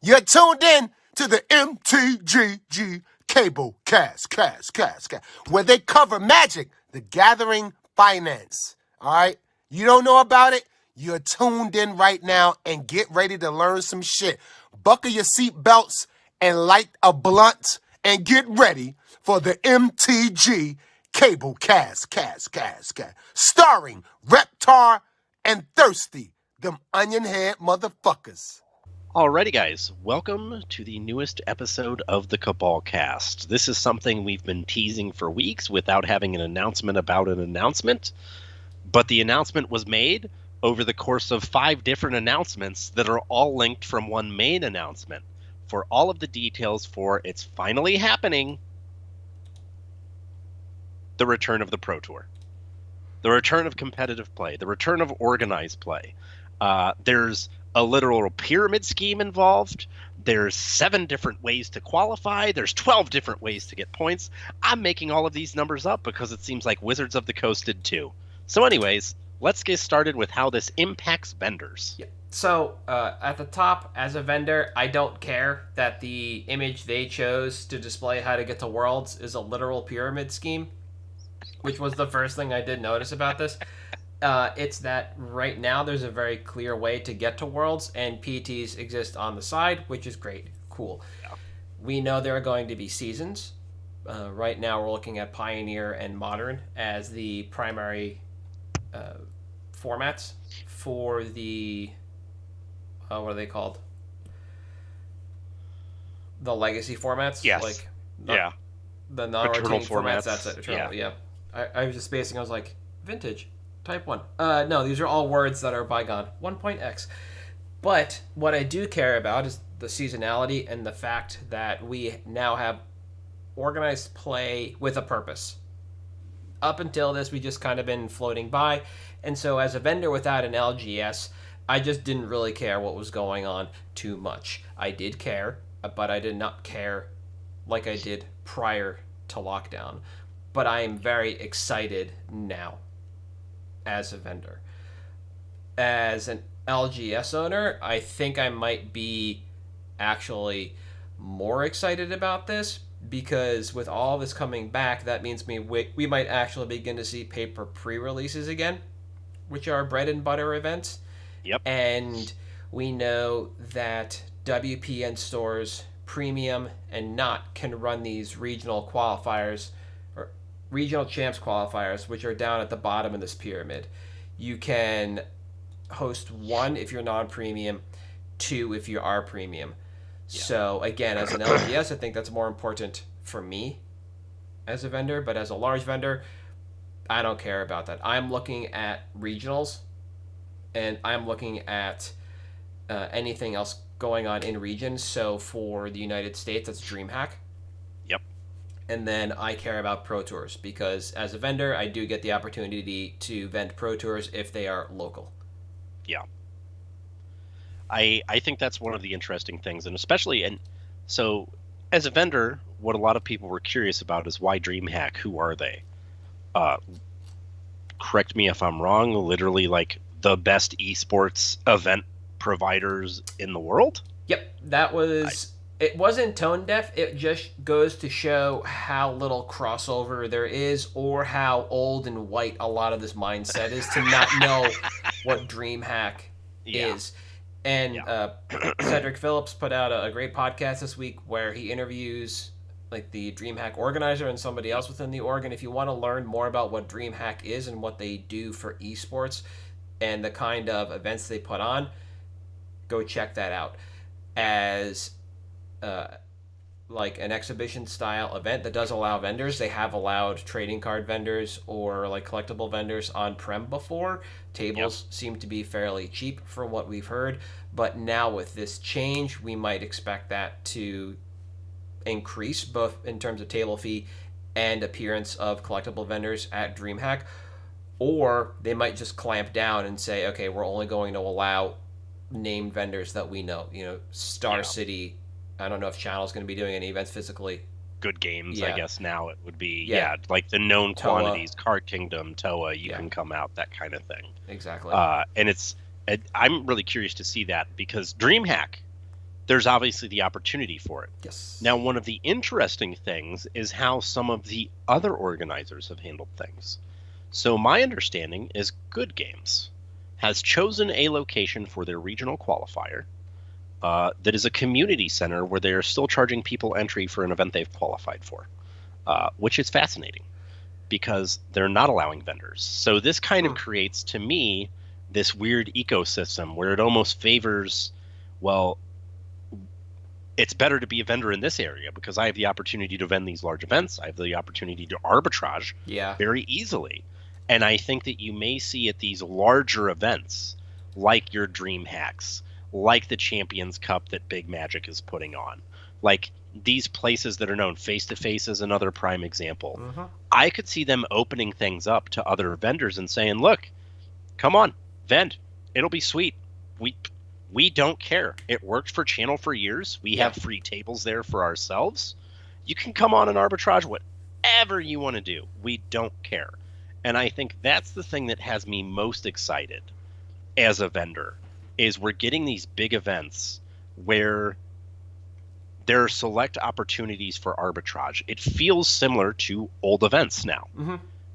You're tuned in to the MtG Cable cast, where they cover Magic, the Gathering Finance. All right? You don't know about it? You're tuned in right now and get ready to learn some shit. Buckle your seatbelts and light a blunt and get ready for the MtG Cable cast. Starring Reptar and Thirsty, them onion head motherfuckers. Alrighty, guys, welcome to the newest episode of the Cabal Cast. This is something we've been teasing for weeks without having an announcement about an announcement, but the announcement was made over the course of 5 different announcements that are all linked from one main announcement. For all of the details for It's Finally Happening, the return of the Pro Tour, the return of competitive play, the return of organized play. There's a literal pyramid scheme involved. There's 7 different ways to qualify. There's 12 different ways to get points. I'm making all of these numbers up because it seems like Wizards of the Coast did too. So anyways, let's get started with how this impacts vendors. Yeah. So at the top, as a vendor, I don't care that the image they chose to display how to get to Worlds is a literal pyramid scheme, which was the first thing I did notice about this. It's that right now there's a very clear way to get to Worlds, and PTs exist on the side, which is great. Cool. Yeah. We know there are going to be seasons. Right now we're looking at Pioneer and Modern as the primary formats for the... what are they called? The legacy formats? Yes. The non-rotating formats. That's it. Eternal, yeah. I was just spacing. I was like, vintage. Type 1. No, these are all words that are bygone. 1.x. But what I do care about is the seasonality and the fact that we now have organized play with a purpose. Up until this, we just kind of been floating by. And so as a vendor without an LGS, I just didn't really care what was going on too much. I did care, but I did not care like I did prior to lockdown. But I am very excited now as a vendor. As an LGS owner, I think I might be actually more excited about this because with all this coming back, that means we might actually begin to see paper pre-releases again, which are bread and butter events. Yep. And we know that WPN stores, premium and not, can run these regional qualifiers or regional champs qualifiers, which are down at the bottom of this pyramid. You can host 1 if you're non-premium, 2 if you are premium. Yeah. So again, as an LGS, I think that's more important for me as a vendor, but as a large vendor, I don't care about that. I'm looking at regionals, and I'm looking at anything else going on in regions. So for the United States, that's Dreamhack. Yep. And then I care about Pro Tours because as a vendor, I do get the opportunity to vend Pro Tours if they are local. Yeah. I think that's one of the interesting things, and especially, and so as a vendor, what a lot of people were curious about is why Dreamhack? Who are they? Correct me if I'm wrong, literally like the best esports event providers in the world? Yep, that was... It wasn't tone deaf. It just goes to show how little crossover there is, or how old and white a lot of this mindset is to not know what Dreamhack is. And Cedric Phillips put out a great podcast this week where he interviews like the Dreamhack organizer and somebody else within the org. And if you want to learn more about what Dreamhack is and what they do for esports and the kind of events they put on, go check that out. As like an exhibition style event that does allow vendors. They have allowed trading card vendors or like collectible vendors on-prem before. Tables seem to be fairly cheap from what we've heard, but now with this change, we might expect that to increase both in terms of table fee and appearance of collectible vendors at Dreamhack, or they might just clamp down and say, okay, we're only going to allow named vendors that we know, Star City. I don't know if Channel's going to be doing any events physically. Good Games, I guess now it would be, like the known Toa. Quantities, Card Kingdom, Toa, you can come out, that kind of thing. Exactly. And I'm really curious to see that because Dreamhack, there's obviously the opportunity for it. Yes. Now, one of the interesting things is how some of the other organizers have handled things. So my understanding is Good Games has chosen a location for their regional qualifier that is a community center where they're still charging people entry for an event they've qualified for, which is fascinating because they're not allowing vendors. So this kind of creates, to me, this weird ecosystem where it almost favors, well, it's better to be a vendor in this area because I have the opportunity to vend these large events. I have the opportunity to arbitrage very easily. And I think that you may see at these larger events, like your Dreamhacks, like the Champions Cup that Big Magic is putting on, like these places that are known, Face-to-Face is another prime example. I could see them opening things up to other vendors and saying, look, come on, vend. It'll be sweet. We don't care. It worked for Channel for years. We have free tables there for ourselves. You can come on and arbitrage whatever you want to do. We don't care. And I think that's the thing that has me most excited as a vendor, is we're getting these big events where there are select opportunities for arbitrage. It feels similar to old events now.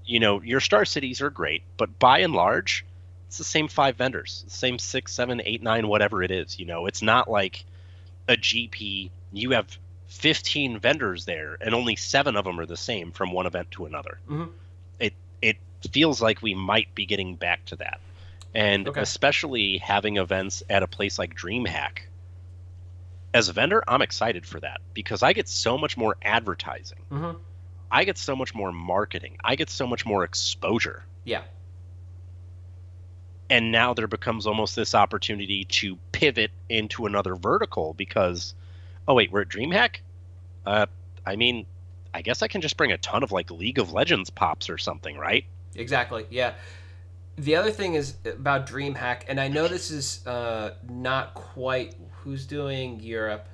You know, your Star Cities are great, but by and large, it's the same 5 vendors, the same 6, 7, 8, 9, whatever it is. You know, it's not like a GP. You have 15 vendors there, and only 7 of them are the same from one event to another. It feels like we might be getting back to that. And especially having events at a place like Dreamhack. As a vendor, I'm excited for that because I get so much more advertising. I get so much more marketing. I get so much more exposure. Yeah. And now there becomes almost this opportunity to pivot into another vertical because, oh wait, we're at Dreamhack? I mean, I guess I can just bring a ton of like League of Legends pops or something, right? Exactly, yeah. The other thing is about Dreamhack, and I know this is not quite who's doing Europe.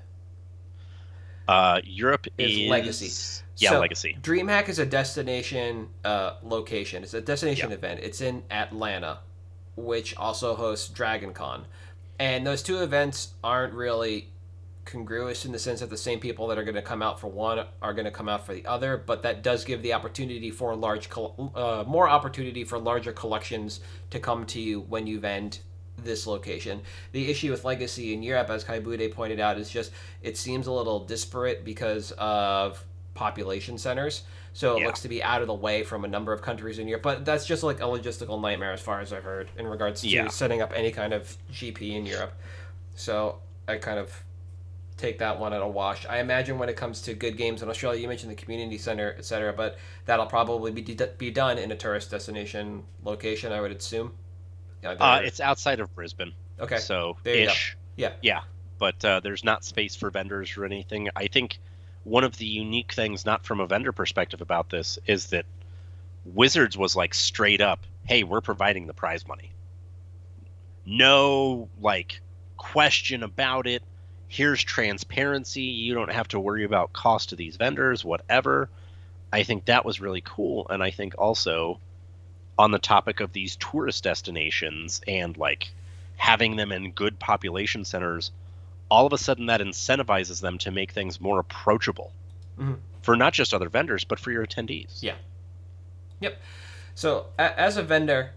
Europe is Legacy. Yeah, so Legacy. Dreamhack is a destination location. It's a destination event. It's in Atlanta, which also hosts Dragon Con. And those two events aren't really congruous in the sense that the same people that are going to come out for one are going to come out for the other, but that does give the opportunity for more opportunity for larger collections to come to you when you vend this location. The issue with Legacy in Europe, as Kaibude pointed out, is just it seems a little disparate because of population centers. So it looks to be out of the way from a number of countries in Europe. But that's just like a logistical nightmare as far as I've heard in regards to setting up any kind of GP in Europe. So I kind of take that one at a wash. I imagine when it comes to Good Games in Australia, you mentioned the community center, etc., but that'll probably be done in a tourist destination location, I would assume. It's outside of Brisbane. Okay. So there you ish. Go. Yeah. Yeah. But there's not space for vendors or anything. I think one of the unique things, not from a vendor perspective about this, is that Wizards was like straight up, hey, we're providing the prize money. No like question about it. Here's transparency. You don't have to worry about cost to these vendors, whatever. I think that was really cool. And I think also on the topic of these tourist destinations and like having them in good population centers, all of a sudden that incentivizes them to make things more approachable for not just other vendors, but for your attendees. Yeah. Yep. So as a vendor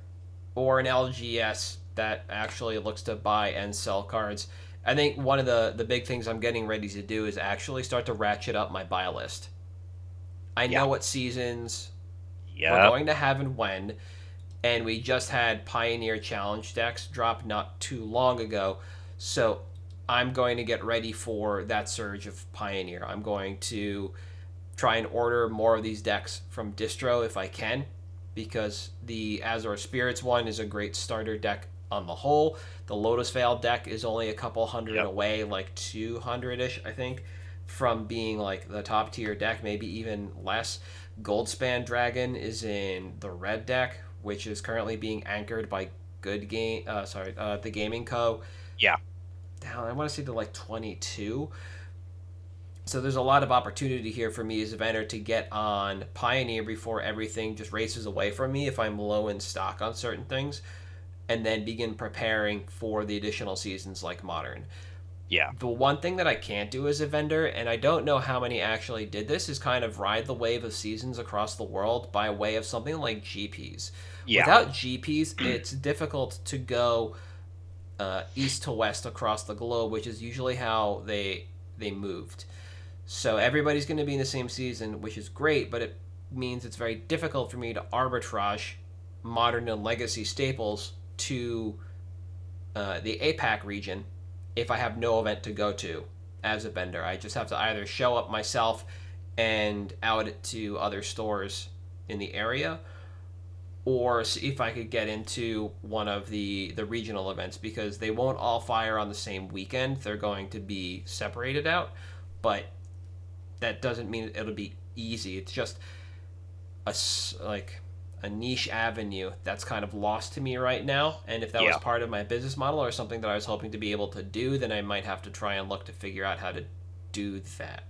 or an LGS that actually looks to buy and sell cards, I think one of the big things I'm getting ready to do is actually start to ratchet up my buy list. I know what seasons we're going to have and when, and we just had Pioneer Challenge decks drop not too long ago, so I'm going to get ready for that surge of Pioneer. I'm going to try and order more of these decks from Distro if I can, because the Azor Spirits one is a great starter deck on the whole. The Lotus Veil deck is only a couple hundred away, like 200-ish, I think, from being like the top tier deck, maybe even less. Goldspan Dragon is in the red deck, which is currently being anchored by the Gaming Co. Yeah. Down, I want to say to like 22. So there's a lot of opportunity here for me as a vendor to get on Pioneer before everything just races away from me if I'm low in stock on certain things, and then begin preparing for the additional seasons like Modern. Yeah. The one thing that I can't do as a vendor, and I don't know how many actually did this, is kind of ride the wave of seasons across the world by way of something like GPs. Yeah. Without GPs, it's difficult to go east to west across the globe, which is usually how they moved. So everybody's going to be in the same season, which is great, but it means it's very difficult for me to arbitrage modern and legacy staples to the APAC region if I have no event to go to as a vendor. I just have to either show up myself and out it to other stores in the area, or see if I could get into one of the regional events, because they won't all fire on the same weekend. They're going to be separated out, but that doesn't mean it'll be easy. It's just a niche avenue that's kind of lost to me right now. And if that was part of my business model or something that I was hoping to be able to do, then I might have to try and look to figure out how to do that.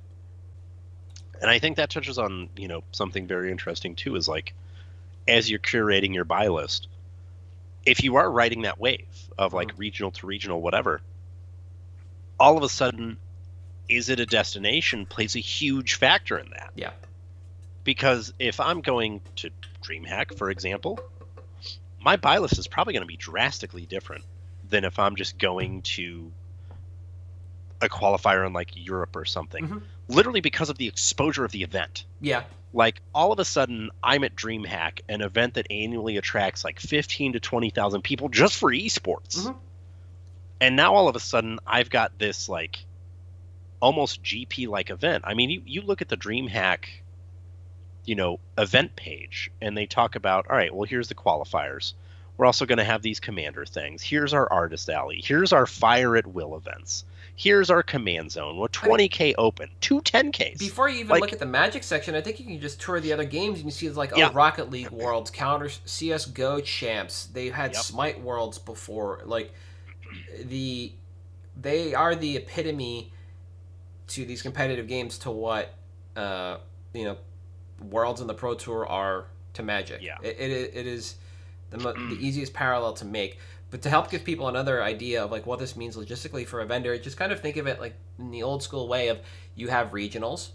And I think that touches on, something very interesting too, is like, as you're curating your buy list, if you are riding that wave of like regional to regional, whatever, all of a sudden, is it a destination plays a huge factor in that. Yeah. Because if I'm going to Dreamhack, for example, my buy list is probably going to be drastically different than if I'm just going to a qualifier in like Europe or something. Literally because of the exposure of the event. Yeah. Like all of a sudden I'm at Dreamhack, an event that annually attracts like 15 to 20,000 people just for esports. And now all of a sudden I've got this like almost GP like event. I mean, you look at the Dreamhack event page, and they talk about, all right, well, here's the qualifiers. We're also going to have these commander things. Here's our artist alley. Here's our fire at will events. Here's our command zone with 20K open, 2 10Ks. Before you even look at the Magic section, I think you can just tour the other games and you see Rocket League Worlds, Counter CS:GO champs. They've had Smite Worlds before. Like they are the epitome to these competitive games to what Worlds and the Pro Tour are to Magic. Yeah. It is the easiest parallel to make. But to help give people another idea of like what this means logistically for a vendor, just kind of think of it like in the old school way of you have regionals,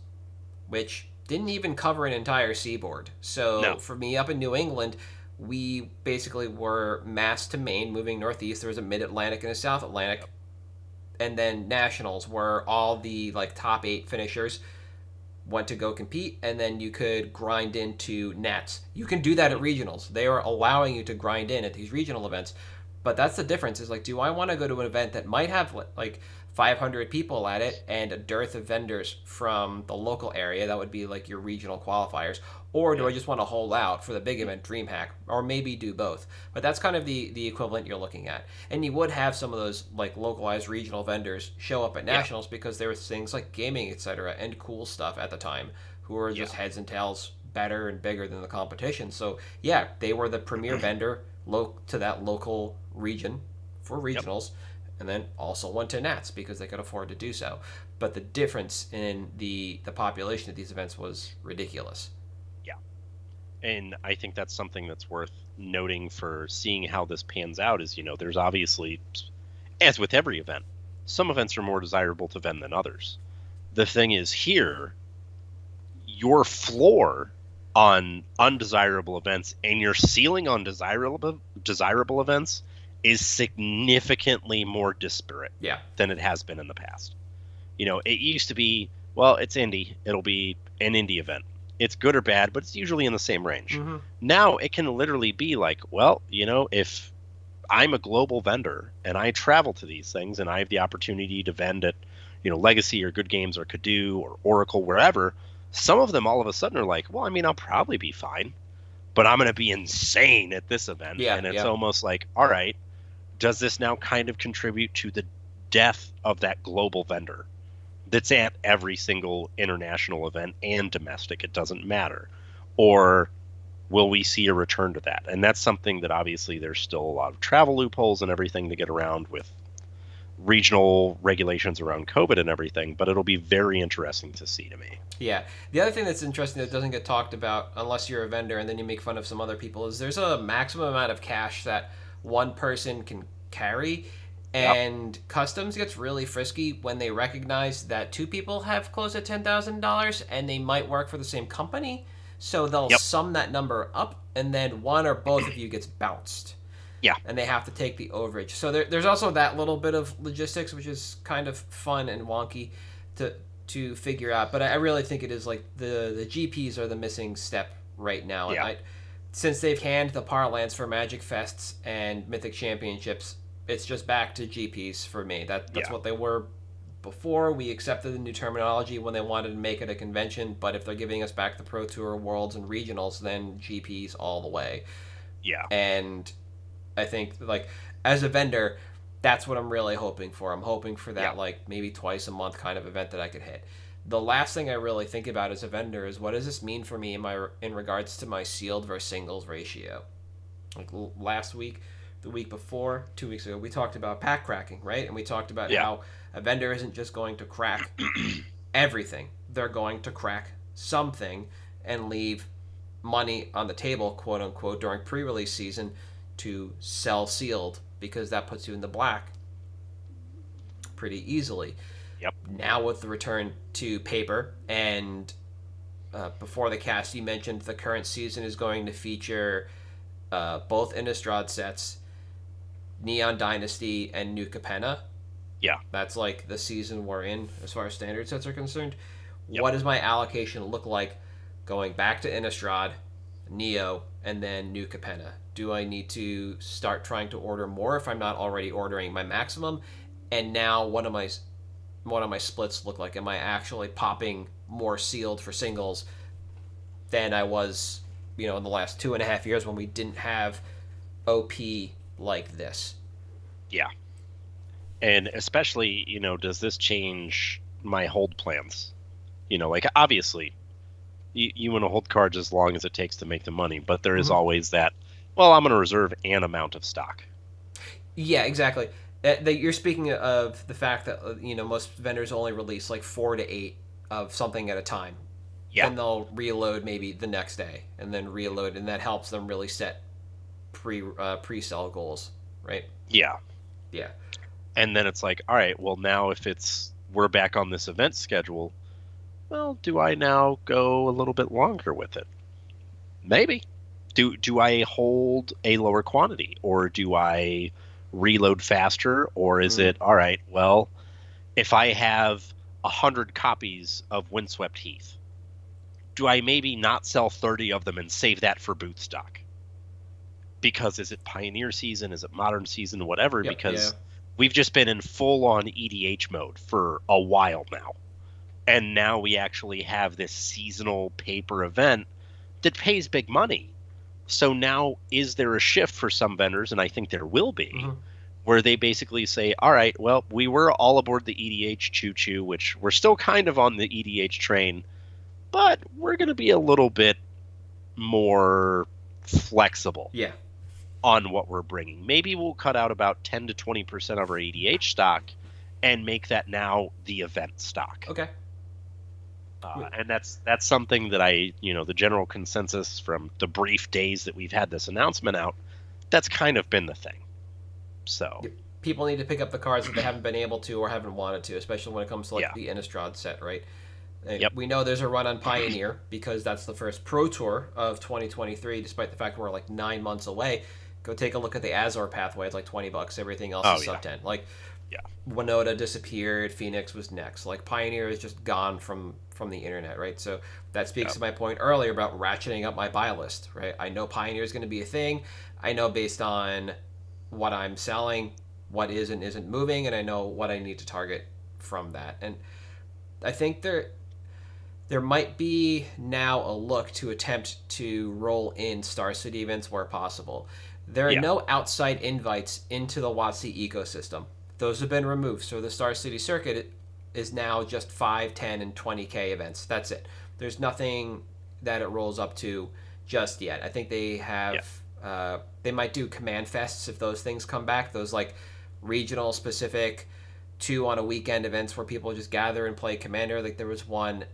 which didn't even cover an entire seaboard. So for me up in New England, we basically were Mass to Maine, moving northeast. There was a Mid-Atlantic and a South Atlantic. And then Nationals, where all the like top 8 finishers went to go compete, and then you could grind into Nats. You can do that at regionals. They are allowing you to grind in at these regional events. But that's the difference, is like, do I want to go to an event that might have like 500 people at it and a dearth of vendors from the local area? That would be like your regional qualifiers. Or do I just want to hold out for the big event, Dreamhack, or maybe do both? But that's kind of the equivalent you're looking at. And you would have some of those like localized regional vendors show up at nationals because there were things like gaming, etc., and cool stuff at the time, who were just heads and tails better and bigger than the competition. So yeah, they were the premier vendor to that local region for regionals, and then also went to Nats because they could afford to do so. But the difference in the population at these events was ridiculous. And I think that's something that's worth noting for seeing how this pans out is, there's obviously, as with every event, some events are more desirable to vend than others. The thing is here, your floor on undesirable events and your ceiling on desirable events is significantly more disparate than it has been in the past. It used to be, well, it's indie. It'll be an indie event. It's good or bad, but it's usually in the same range. Now it can literally be like, well, if I'm a global vendor and I travel to these things and I have the opportunity to vend at, Legacy or Good Games or Kadu or Oracle, wherever, some of them all of a sudden are like, well, I mean, I'll probably be fine, but I'm going to be insane at this event. And it's almost like, all right, does this now kind of contribute to the death of that global vendor that's at every single international event and domestic? It doesn't matter. Or will we see a return to that? And that's something that obviously there's still a lot of travel loopholes and everything to get around with regional regulations around COVID and everything, but it'll be very interesting to see to me. Yeah. The other thing that's interesting that doesn't get talked about unless you're a vendor and then you make fun of some other people is there's a maximum amount of cash that one person can carry. Yep. And customs gets really frisky when they recognize that two people have close to $10,000 and they might work for the same company. So they'll Yep. sum that number up, and then one or both of you gets bounced. Yeah. And they have to take the overage. So there's also that little bit of logistics, which is kind of fun and wonky to figure out. But I really think it is like the GPs are the missing step right now. Yeah. And since they've canned the parlance for Magic Fests and Mythic Championships, it's just back to GPs for me. That's what they were before. We accepted the new terminology when they wanted to make it a convention, but if they're giving us back the Pro Tour, Worlds, and Regionals, then GPs all the way. Yeah. And I think, like, as a vendor, that's what I'm really hoping for. I'm hoping for that, like, maybe twice a month kind of event that I could hit. The last thing I really think about as a vendor is, what does this mean for me in regards to my sealed versus singles ratio? Like last week, the week before, 2 weeks ago, we talked about pack cracking, right? And we talked about how a vendor isn't just going to crack everything. They're going to crack something and leave money on the table, quote unquote, during pre-release season to sell sealed, because that puts you in the black pretty easily. Yep. Now with the return to paper, and before the cast, you mentioned the current season is going to feature both Innistrad sets, Neon Dynasty, and New Capenna. Yeah. That's like the season we're in as far as standard sets are concerned. Yep. What does my allocation look like going back to Innistrad, Neo, and then New Capenna? Do I need to start trying to order more if I'm not already ordering my maximum? And now what do my splits look like? Am I actually popping more sealed for singles than I was, in the last 2.5 years when we didn't have OP like this? Yeah. And especially, does this change my hold plans? Like, obviously, you want to hold cards as long as it takes to make the money, but there is always that, well, I'm going to reserve an amount of stock. Yeah, exactly. You're speaking of the fact that, most vendors only release like 4 to 8 of something at a time. Yeah. And they'll reload maybe the next day and then reload, and that helps them really set pre-sell goals, right? Yeah. Yeah. And then it's like, all right, well, now if we're back on this event schedule, well, do I now go a little bit longer with it? Maybe. Do I hold a lower quantity, or do I reload faster, or is it, all right, well, if I have 100 copies of Windswept Heath, do I maybe not sell 30 of them and save that for boot stock? Because is it Pioneer season? Is it Modern season? Whatever, because we've just been in full-on EDH mode for a while now. And now we actually have this seasonal paper event that pays big money. So now, is there a shift for some vendors, and I think there will be, where they basically say, all right, well, we were all aboard the EDH choo-choo, which we're still kind of on the EDH train, but we're going to be a little bit more flexible on what we're bringing. Maybe we'll cut out about 10 to 20% of our EDH stock and make that now the event stock. Okay. And that's something that the general consensus from the brief days that we've had this announcement out, that's kind of been the thing. So people need to pick up the cards that they haven't been able to or haven't wanted to, especially when it comes to the Innistrad set, right? We know there's a run on Pioneer because that's the first Pro Tour of 2023, despite the fact we're like 9 months away. Go take a look at the Azor pathway. It's like $20. Everything else is sub 10. Like, Winota disappeared. Phoenix was next. Like, Pioneer is just gone from the internet, right? So that speaks to my point earlier about ratcheting up my buy list, right? I know Pioneer is going to be a thing. I know based on what I'm selling, what is and isn't moving, and I know what I need to target from that. And I think there might be now a look to attempt to roll in Star City events where possible. There are no outside invites into the WotC ecosystem. Those have been removed. So the Star City circuit is now just 5, 10, and 20K events. That's it. There's nothing that it rolls up to just yet. I think they have... they might do command fests if those things come back. Those like regional specific 2 on a weekend events where people just gather and play Commander. Like there was one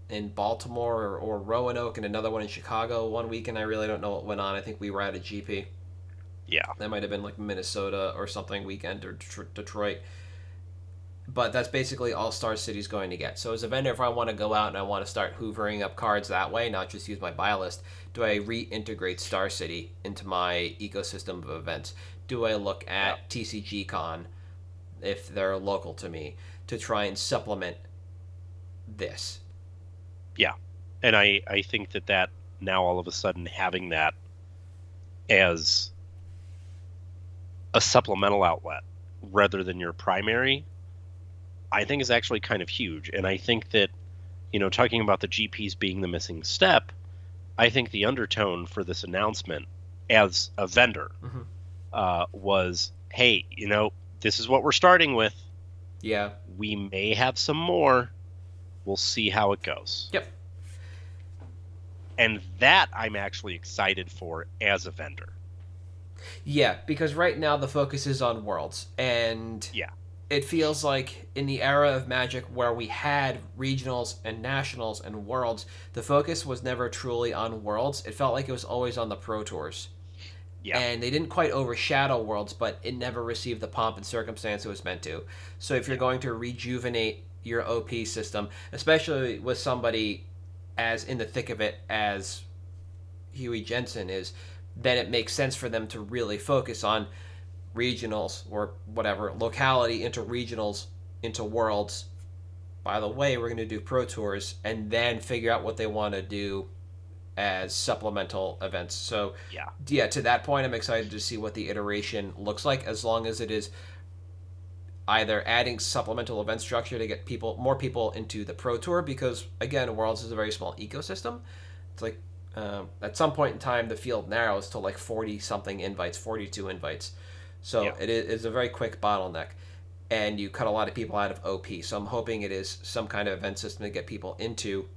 in Baltimore or Roanoke and another one in Chicago one weekend. I really don't know what went on. I think we were at a GP. Yeah. That might have been like Minnesota or something weekend, or Detroit. But that's basically all Star City's going to get. So as a vendor, if I want to go out and I want to start hoovering up cards that way, not just use my buy list, do I reintegrate Star City into my ecosystem of events? Do I look at TCG Con, if they're local to me, to try and supplement this? Yeah. And I think that now all of a sudden having that as a supplemental outlet rather than your primary, I think is actually kind of huge. And I think that, talking about the GPs being the missing step, I think the undertone for this announcement as a vendor was, hey, this is what we're starting with. Yeah. We may have some more. We'll see how it goes. Yep. And that I'm actually excited for as a vendor. Yeah, because right now the focus is on Worlds. And it feels like in the era of Magic where we had regionals and nationals and Worlds, the focus was never truly on Worlds. It felt like it was always on the Pro Tours. Yeah. And they didn't quite overshadow Worlds, but it never received the pomp and circumstance it was meant to. So if you're going to rejuvenate your OP system, especially with somebody as in the thick of it as Huey Jensen is, then it makes sense for them to really focus on regionals or whatever, locality into regionals, into Worlds. By the way, we're going to do Pro Tours, and then figure out what they want to do as supplemental events. So, to that point, I'm excited to see what the iteration looks like, as long as it is either adding supplemental event structure to get more people into the Pro Tour, because, again, Worlds is a very small ecosystem. It's like, at some point in time, the field narrows to like 40-something invites, 42 invites. So it is a very quick bottleneck, and you cut a lot of people out of OP. So I'm hoping it is some kind of event system to get people into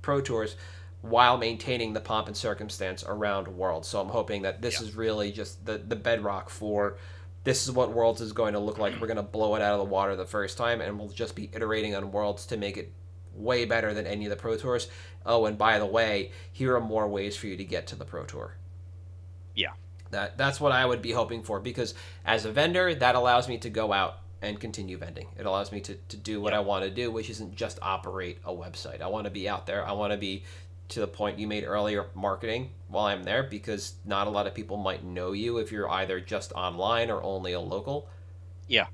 Pro Tours while maintaining the pomp and circumstance around Worlds. So I'm hoping that this is really just the bedrock for this is what Worlds is going to look like. We're going to blow it out of the water the first time, and we'll just be iterating on Worlds to make it way better than any of the Pro Tours. Oh, and by the way, here are more ways for you to get to the Pro Tour. Yeah. That's what I would be hoping for, because as a vendor, that allows me to go out and continue vending. It allows me to do what I want to do, which isn't just operate a website. I want to be out there. I want to be, to the point you made earlier, marketing while I'm there, because not a lot of people might know you if you're either just online or only a local. Yeah.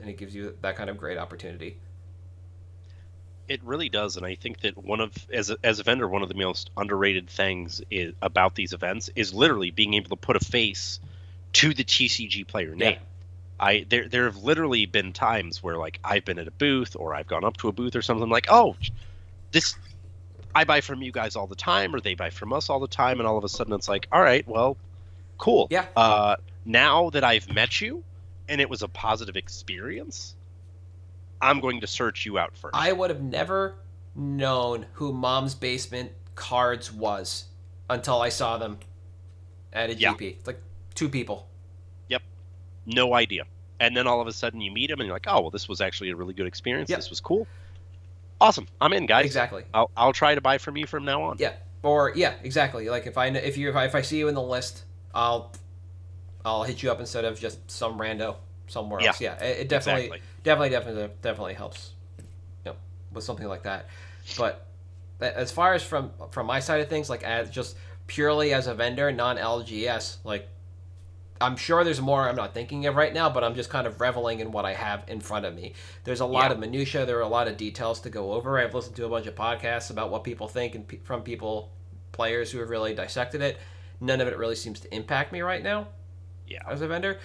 And it gives you that kind of great opportunity. It really does, and I think that as a vendor, one of the most underrated things about these events is literally being able to put a face to the TCG player name. There have literally been times where, like, I've been at a booth or I've gone up to a booth or something, like, oh, this, I buy from you guys all the time, or they buy from us all the time, and all of a sudden it's like, all right, well, cool. Yeah. Now that I've met you and it was a positive experience, I'm going to search you out first. I would have never known who Mom's Basement Cards was until I saw them at a GP. It's like 2 people. Yep. No idea. And then all of a sudden you meet them and you're like, oh, well, this was actually a really good experience. Yep. This was cool. Awesome. I'm in, guys. Exactly. I'll try to buy from you from now on. Yeah. Or exactly. Like if I see you in the list, I'll hit you up instead of just some rando somewhere else. Yeah. It definitely helps, with something like that. But as far as from my side of things, like as just purely as a vendor, non-LGS, like I'm sure there's more I'm not thinking of right now, but I'm just kind of reveling in what I have in front of me. There's a lot of minutia. There are a lot of details to go over. I've listened to a bunch of podcasts about what people think and from players who have really dissected it. None of it really seems to impact me right now as a vendor.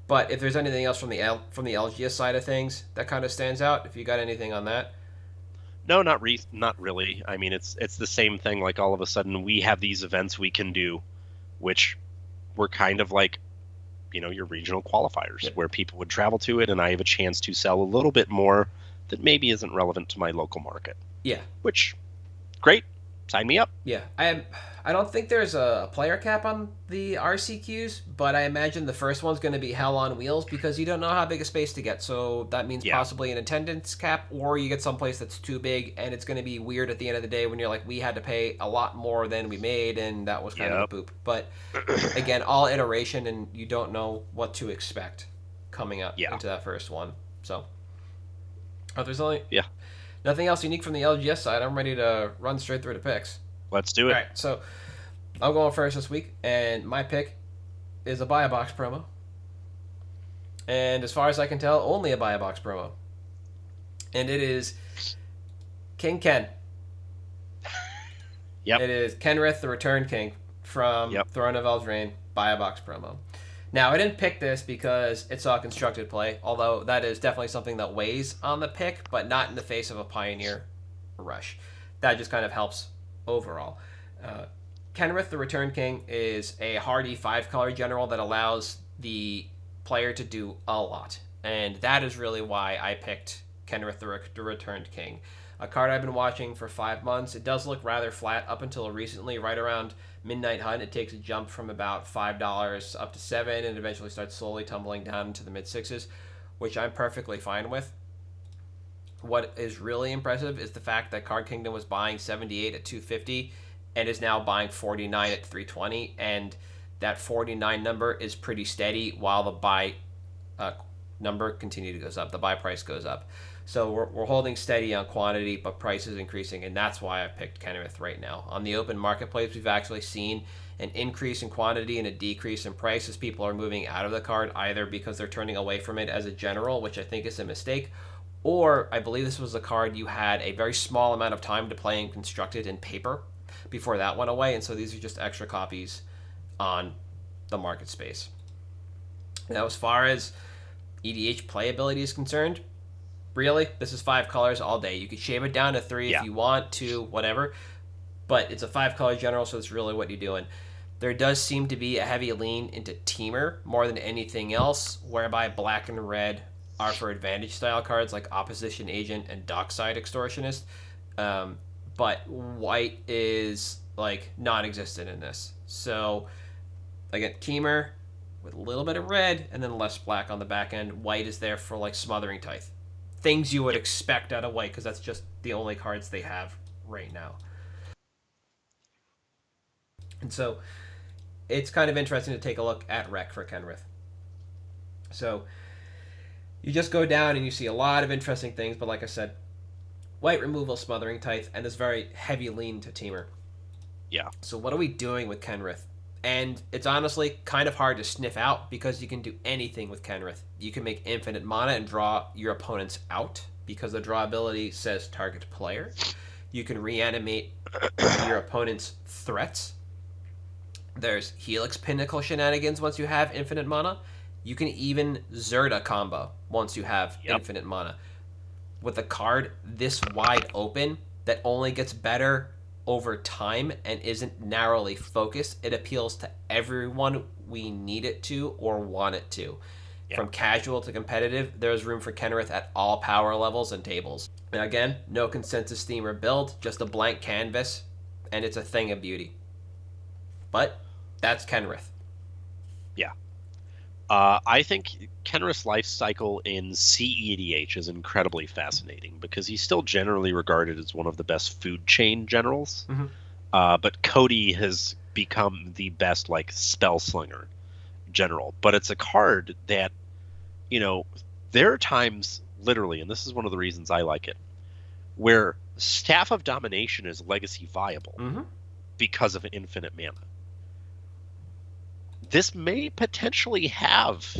But if there's anything else from the LGS side of things that kind of stands out, if you got anything on that. No, not really. I mean, it's the same thing. Like all of a sudden we have these events we can do, which were kind of like, your regional qualifiers where people would travel to it, and I have a chance to sell a little bit more that maybe isn't relevant to my local market. Yeah. Which, great. sign me up. Yeah, I don't think there's a player cap on the RCQs, but I imagine the first one's going to be hell on wheels because you don't know how big a space to get. So that means Yeah. possibly an attendance cap, or you get someplace that's too big, and it's going to be weird at the end of the day when you're like, we had to pay a lot more than we made, and that was kind of a boop. But again, all iteration, and you don't know what to expect coming up into that first one. So, there's only nothing else unique from the LGS side. I'm ready to run straight through the picks. Let's do it. All right, so I'm going first this week, and my pick is a buy a box promo. And as far as I can tell, only a buy a box promo. And it is King Ken. Yep. It is Kenrith, the Return King from Throne of Eldraine, buy a box promo. Now, I didn't pick this because it saw constructed play, although that is definitely something that weighs on the pick, but not in the face of a Pioneer Rush. That just kind of helps overall. Kenrith, the Return King, is a hardy 5-color general that allows the player to do a lot. And that is really why I picked Kenrith, the Returned King. A card I've been watching for 5 months. It does look rather flat up until recently. Right around Midnight Hunt, it takes a jump from about $5 up to $7 and eventually starts slowly tumbling down into the mid-6s, which I'm perfectly fine with. What is really impressive is the fact that Card Kingdom was buying 78 at 250 and is now buying 49 at 320, and that 49 number is pretty steady while the buy number continues to goes up. The buy price goes up. So we're holding steady on quantity, but price is increasing, and that's why I picked Kenrith right now. On the open marketplace, we've actually seen an increase in quantity and a decrease in price as people are moving out of the card, either because they're turning away from it as a general, which I think is a mistake, or I believe this was a card you had a very small amount of time to play and constructed in paper before that went away, and so these are just extra copies on the market space. Now, as far as EDH playability is concerned, really, this is 5 colors all day. You could shave it down to 3 if you want to, whatever, but it's a 5-color general, so it's really what you're doing. There does seem to be a heavy lean into Teamer more than anything else, whereby black and red are for advantage style cards like Opposition Agent and Dockside Extortionist, but white is like non-existent in this. So again, Teamer with a little bit of red and then less black on the back end. White is there for like Smothering Tithe. Things you would expect out of white, because that's just the only cards they have right now. And so it's kind of interesting to take a look at Rec for Kenrith. So you just go down and you see a lot of interesting things, but like I said, white removal, Smothering Tithe, and this very heavy lean to Teamer. Yeah. So what are we doing with Kenrith? And it's honestly kind of hard to sniff out because you can do anything with Kenrith. You can make infinite mana and draw your opponents out because the draw ability says target player. You can reanimate your opponent's threats. There's Helix Pinnacle shenanigans once you have infinite mana. You can even Zerda combo once you have infinite mana. With a card this wide open that only gets better over time and isn't narrowly focused, it appeals to everyone we need it to or want it to. From casual to competitive, there's room for Kenrith at all power levels and tables. And again, no consensus theme or build, just a blank canvas, and it's a thing of beauty. But that's Kenrith. Yeah. I think Kenrith's life cycle in CEDH is incredibly fascinating because he's still generally regarded as one of the best food chain generals. Mm-hmm. But Cody has become the best like spell slinger general. But it's a card that, you know, there are times literally, and this is one of the reasons I like it, where Staff of Domination is legacy viable because of infinite mana. This may potentially have,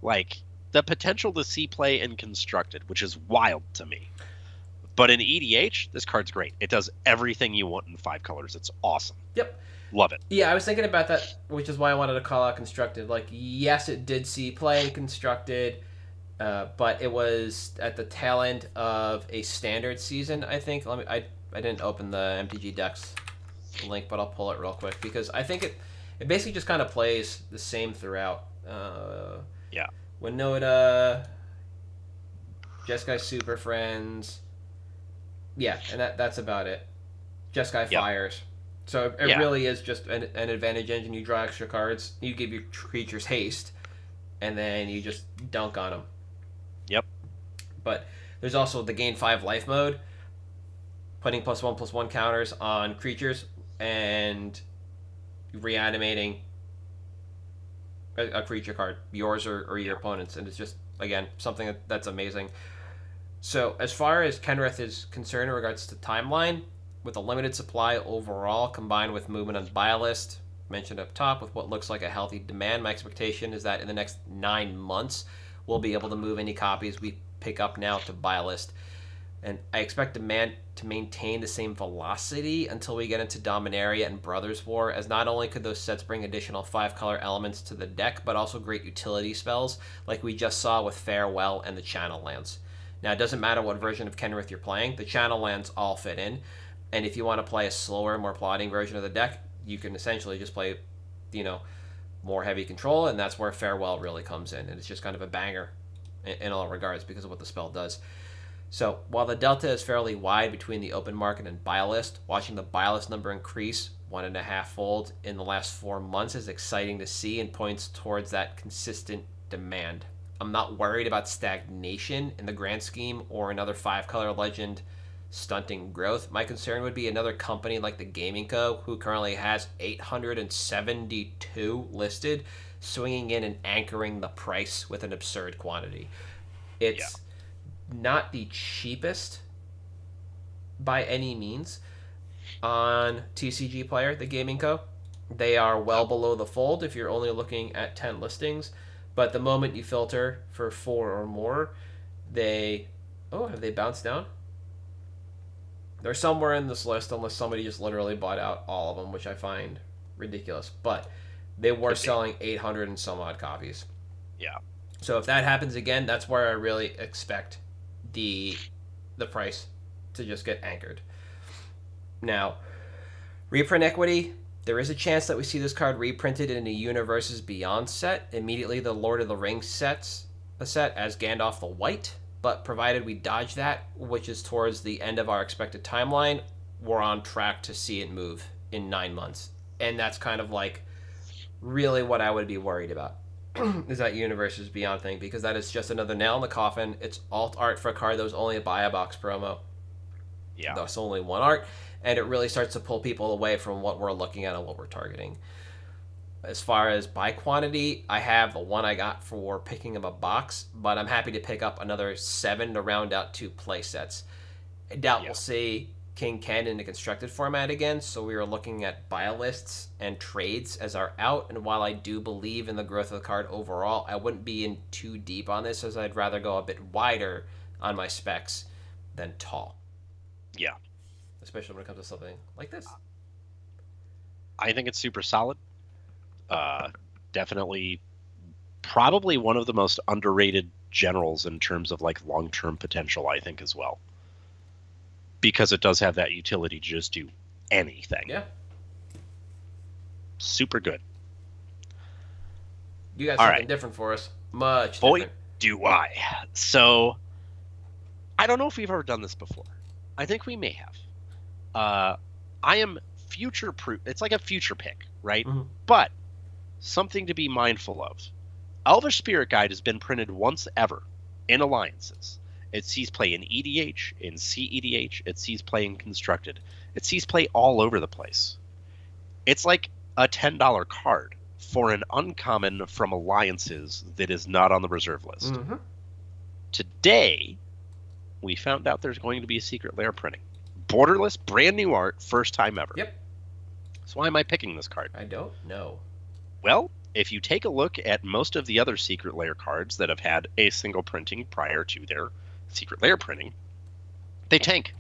like, the potential to see play in Constructed, which is wild to me. But in EDH, this card's great. It does everything you want in 5 colors. It's awesome. Yep. Love it. Yeah, I was thinking about that, which is why I wanted to call out Constructed. Like, yes, it did see play in Constructed, but it was at the tail end of a standard season, I think. I didn't open the MTG Decks link, but I'll pull it real quick because I think it basically just kind of plays the same throughout. Winota, Jeskai Super Friends. Yeah, and that's about it. Jeskai Yep. fires. So it Yeah. really is just an advantage engine. You draw extra cards, you give your creatures haste, and then you just dunk on them. Yep. But there's also the gain 5 life mode, putting +1/+1 counters on creatures and reanimating a creature card, yours or your opponent's, and it's just, again, something that's amazing. So as far as Kenrith is concerned in regards to timeline, with a limited supply overall, combined with movement on buy list, mentioned up top, with what looks like a healthy demand, my expectation is that in the next 9 months, we'll be able to move any copies we pick up now to buy list. And I expect demand to maintain the same velocity until we get into Dominaria and Brothers War, as not only could those sets bring additional 5-color elements to the deck, but also great utility spells, like we just saw with Farewell and the Channel Lands. Now, it doesn't matter what version of Kenrith you're playing, the Channel Lands all fit in, and if you want to play a slower, more plodding version of the deck, you can essentially just play, more heavy control, and that's where Farewell really comes in, and it's just kind of a banger in all regards because of what the spell does. So while the delta is fairly wide between the open market and buy list, watching the buy list number increase 1.5-fold in the last 4 months is exciting to see and points towards that consistent demand. I'm not worried about stagnation in the grand scheme or another 5-color legend stunting growth. My concern would be another company like the Gaming Co., who currently has 872 listed, swinging in and anchoring the price with an absurd quantity. It's not the cheapest by any means on TCG Player, the Gaming Co. They are well below the fold if you're only looking at 10 listings, but the moment you filter for 4 or more, have they bounced down? They're somewhere in this list unless somebody just literally bought out all of them, which I find ridiculous, but they were selling 800 and some odd copies. Yeah. So if that happens again, that's where I really expect the price to just get anchored. Now, reprint equity, there is a chance that we see this card reprinted in a Universes Beyond set, immediately the Lord of the Rings set as Gandalf the White, but provided we dodge that, which is towards the end of our expected timeline, we're on track to see it move in 9 months. And that's kind of like really what I would be worried about. Is that Universes Beyond thing, because that is just another nail in the coffin. It's alt art for a card that was only a buy a box promo. Yeah. That's only one art, and it really starts to pull people away from what we're looking at and what we're targeting. As far as buy quantity, I have the one I got for picking up a box, but I'm happy to pick up another 7 to round out 2 play sets. I doubt we'll see King Ken in the constructed format again, so we are looking at buy lists and trades as our out, and while I do believe in the growth of the card overall, I wouldn't be in too deep on this, as I'd rather go a bit wider on my specs than tall. Yeah. Especially when it comes to something like this. I think it's super solid. Definitely probably one of the most underrated generals in terms of like long-term potential, I think, as well. Because it does have that utility to just do anything. Yeah. Super good. You got All something right. different for us. Much Boy, different. do I. So, I don't know if we've ever done this before. I think we may have. I am future-proof. It's like a future pick, right? Mm-hmm. But something to be mindful of. Elvish Spirit Guide has been printed once ever in Alliances. It sees play in EDH, in CEDH. It sees play in Constructed. It sees play all over the place. It's like a $10 card for an uncommon from Alliances that is not on the reserve list. Mm-hmm. Today, we found out there's going to be a Secret Lair printing. Borderless, brand new art, first time ever. Yep. So why am I picking this card? I don't know. Well, if you take a look at most of the other Secret Lair cards that have had a single printing prior to their Secret Lair printing, they tank.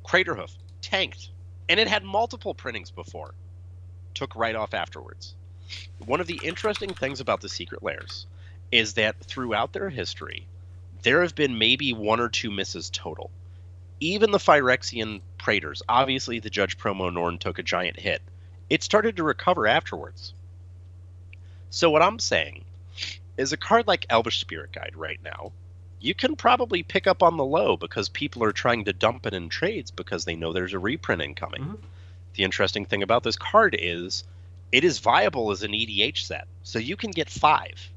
Craterhoof tanked. And it had multiple printings before. Took right off afterwards. One of the interesting things about the Secret Lairs is that throughout their history, there have been maybe 1 or 2 misses total. Even the Phyrexian Praetors, obviously the Judge Promo Norn took a giant hit. It started to recover afterwards. So what I'm saying is a card like Elvish Spirit Guide right now, you can probably pick up on the low because people are trying to dump it in trades because they know there's a reprint incoming. Mm-hmm. The interesting thing about this card is it is viable as an EDH set. So you can get 5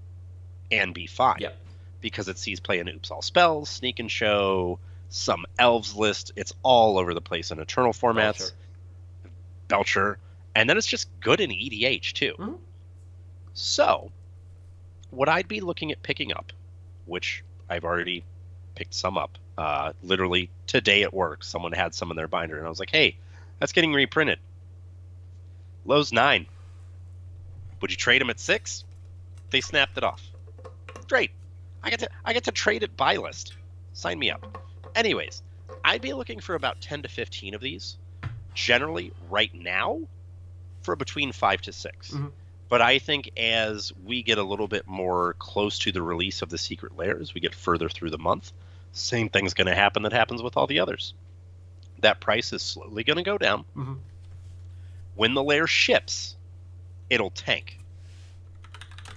and be fine. Yep. Because it sees play in Oops All Spells, Sneak and Show, some Elves list. It's all over the place in Eternal formats. Belcher. And then it's just good in EDH too. Mm-hmm. So what I'd be looking at picking up, which I've already picked some up, literally today at work, someone had some in their binder and I was like, hey, that's getting reprinted. Low's 9. Would you trade them at 6? They snapped it off. Great. I get to trade at buy list. Sign me up. Anyways, I'd be looking for about 10 to 15 of these. Generally, right now, for between 5 to 6. Mm-hmm. But I think as we get a little bit more close to the release of the Secret Lair, as we get further through the month, same thing's going to happen that happens with all the others. That price is slowly going to go down. Mm-hmm. When the lair ships, it'll tank.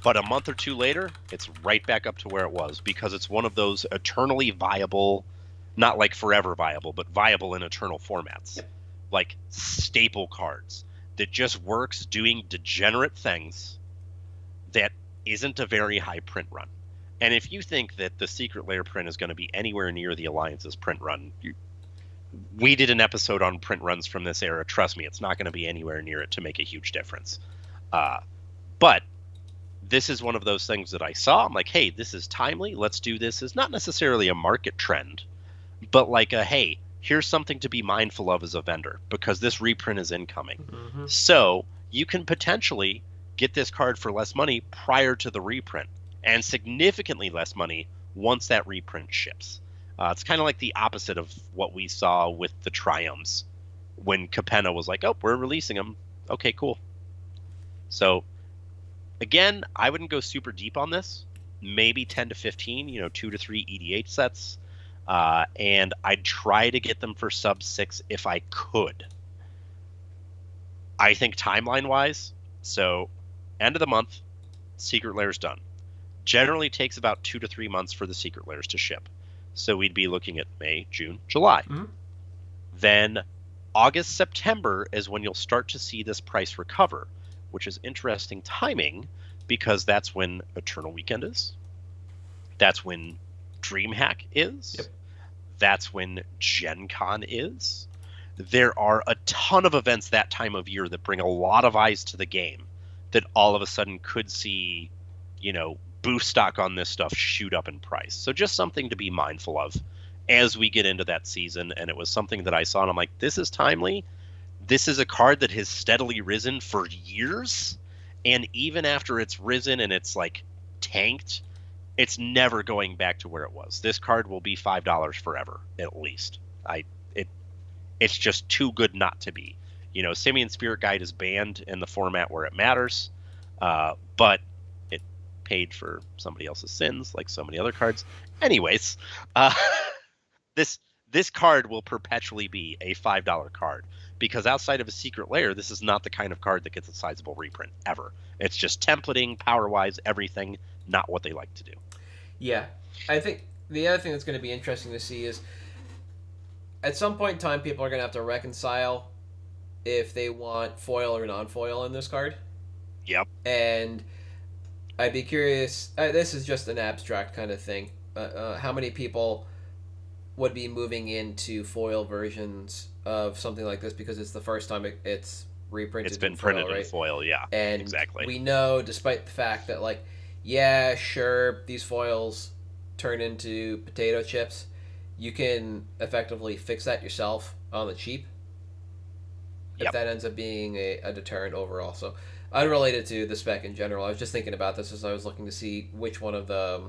But a month or two later, it's right back up to where it was because it's one of those eternally viable, not like forever viable, but viable in eternal formats. Yep. Like staple cards that just works doing degenerate things that isn't a very high print run. And if you think that the Secret Lair print is going to be anywhere near the Alliance's print run, we did an episode on print runs from this era. Trust me, it's not going to be anywhere near it to make a huge difference. But this is one of those things that I saw. I'm like, hey, this is timely. Let's do this. It's not necessarily a market trend, but like hey, here's something to be mindful of as a vendor because this reprint is incoming. Mm-hmm. So you can potentially get this card for less money prior to the reprint and significantly less money once that reprint ships. It's kind of like the opposite of what we saw with the Triumphs when Capenna was like, oh, we're releasing them. Okay, cool. So, again, I wouldn't go super deep on this. Maybe 10 to 15, 2 to 3 EDH sets. And I'd try to get them for sub 6 if I could. I think timeline-wise, so end of the month, Secret Lair's done. Generally takes about 2 to 3 months for the Secret Lairs to ship. So we'd be looking at May, June, July. Mm-hmm. Then August, September is when you'll start to see this price recover, which is interesting timing because that's when Eternal Weekend is. That's when Dreamhack is. Yep. That's when Gen Con is. There are a ton of events that time of year that bring a lot of eyes to the game that all of a sudden could see, boost stock on this stuff shoot up in price. So just something to be mindful of as we get into that season. And it was something that I saw and I'm like, this is timely. This is a card that has steadily risen for years. And even after it's risen and it's like tanked, it's never going back to where it was. This card will be $5 forever, at least. It's just too good not to be. Simian Spirit Guide is banned in the format where it matters. But paid for somebody else's sins, like so many other cards. Anyways, this card will perpetually be a $5 card because outside of a Secret Lair, this is not the kind of card that gets a sizable reprint ever. It's just templating, power-wise, everything, not what they like to do. Yeah, I think the other thing that's going to be interesting to see is at some point in time, people are going to have to reconcile if they want foil or non-foil in this card. Yep. And I'd be curious, this is just an abstract kind of thing, how many people would be moving into foil versions of something like this because it's the first time it's reprinted. It's been in foil, printed right? in foil, yeah. And exactly. We know, despite the fact that, yeah, sure, these foils turn into potato chips, you can effectively fix that yourself on the cheap if that ends up being a deterrent overall. So, unrelated to the spec in general, I was just thinking about this as I was looking to see which one of the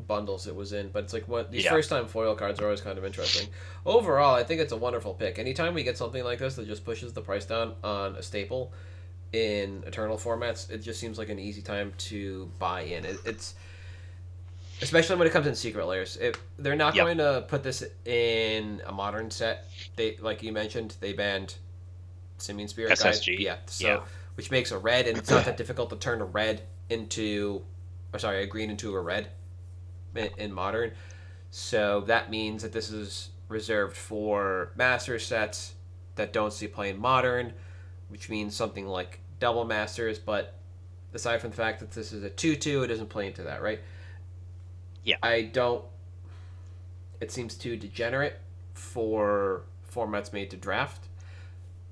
bundles it was in. But it's like these first-time foil cards are always kind of interesting. Overall, I think it's a wonderful pick. Anytime we get something like this that just pushes the price down on a staple in Eternal formats, it just seems like an easy time to buy in. It's especially when it comes in Secret Lairs. They're not going to put this in a modern set. They, like you mentioned, they banned Simian Spirit SSG. Guide. Yeah, so which makes a red, and it's not that difficult to turn a green into a red. in Modern. So that means that this is reserved for Master sets that don't see play in Modern, which means something like double Masters, but aside from the fact that this is a 2-2, it doesn't play into that, right? Yeah. It seems too degenerate for formats made to draft.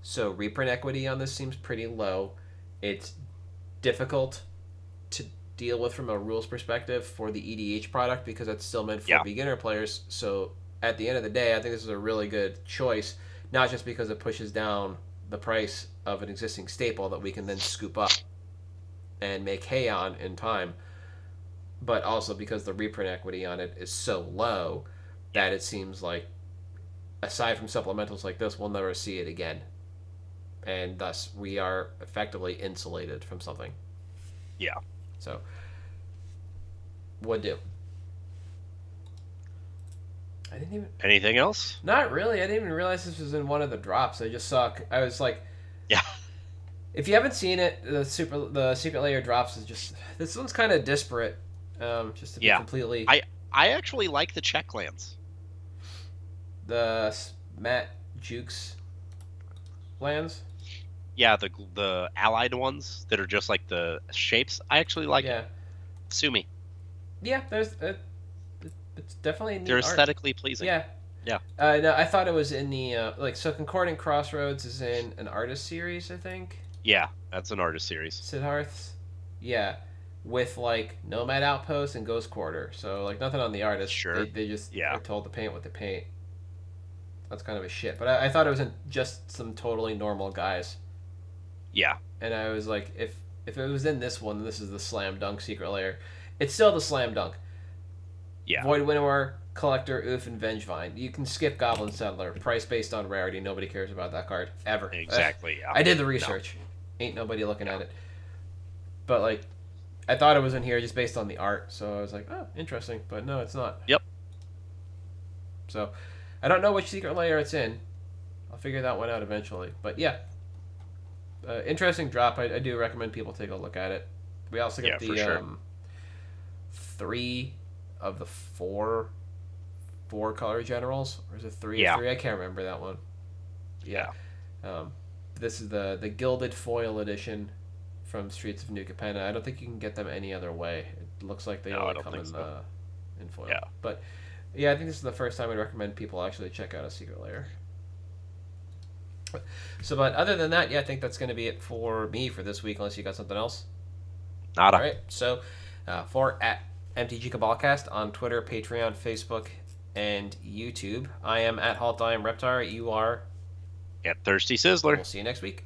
So reprint equity on this seems pretty low. It's difficult to deal with from a rules perspective for the EDH product because it's still meant for beginner players. So at the end of the day, I think this is a really good choice, not just because it pushes down the price of an existing staple that we can then scoop up and make hay on in time, but also because the reprint equity on it is so low that it seems like, aside from supplementals like this, we'll never see it again. And thus, we are effectively insulated from something. Yeah. So, would do. I didn't even... Anything else? Not really. I didn't even realize this was in one of the drops. I just saw... I was like... Yeah. If you haven't seen it, the Secret Layer drops is just... This one's kind of disparate. Just to be completely... I actually like the check lands. The Matt Jukes lands? Yeah, the allied ones that are just like the shapes. I actually like it. Sue me. Yeah, there's... it's definitely neat. They're aesthetically pleasing. Yeah. Yeah. No, I thought it was in the... so Concordant Crossroads is in an artist series, I think. Yeah, that's an artist series. Siddharth's? Yeah. With, Nomad Outpost and Ghost Quarter. So, nothing on the artist. Sure. They just are told to paint what they paint. That's kind of a shit. But I thought it was in just some totally normal guys. Yeah. And I was like, if it was in this one, this is the slam dunk Secret Layer. It's still the slam dunk. Yeah. Void Winnower, Collector, Oof, and Vengevine. You can skip Goblin Settler. Price based on rarity. Nobody cares about that card. Ever. Exactly, yeah. I did the research. No. Ain't nobody looking at it. But, I thought it was in here just based on the art. So I was like, oh, interesting. But no, it's not. Yep. So, I don't know which Secret Layer it's in. I'll figure that one out eventually. But, yeah. Interesting drop. I do recommend people take a look at it. We also get the 3 of the 4 color generals, or is it 3 of 3? I can't remember that one. Yeah. This is the gilded foil edition from Streets of New Capenna. I don't think you can get them any other way. It looks like they only come in foil. Yeah. But yeah, I think this is the first time I'd recommend people actually check out a Secret Layer. So, but other than that, I think that's going to be it for me for this week, unless you got something else. Nada. All right. So, for at MtG Cabalcast on Twitter, Patreon, Facebook, and YouTube. I am at Halt I am Reptar. You are at Thirsty Sizzler. We'll see you next week.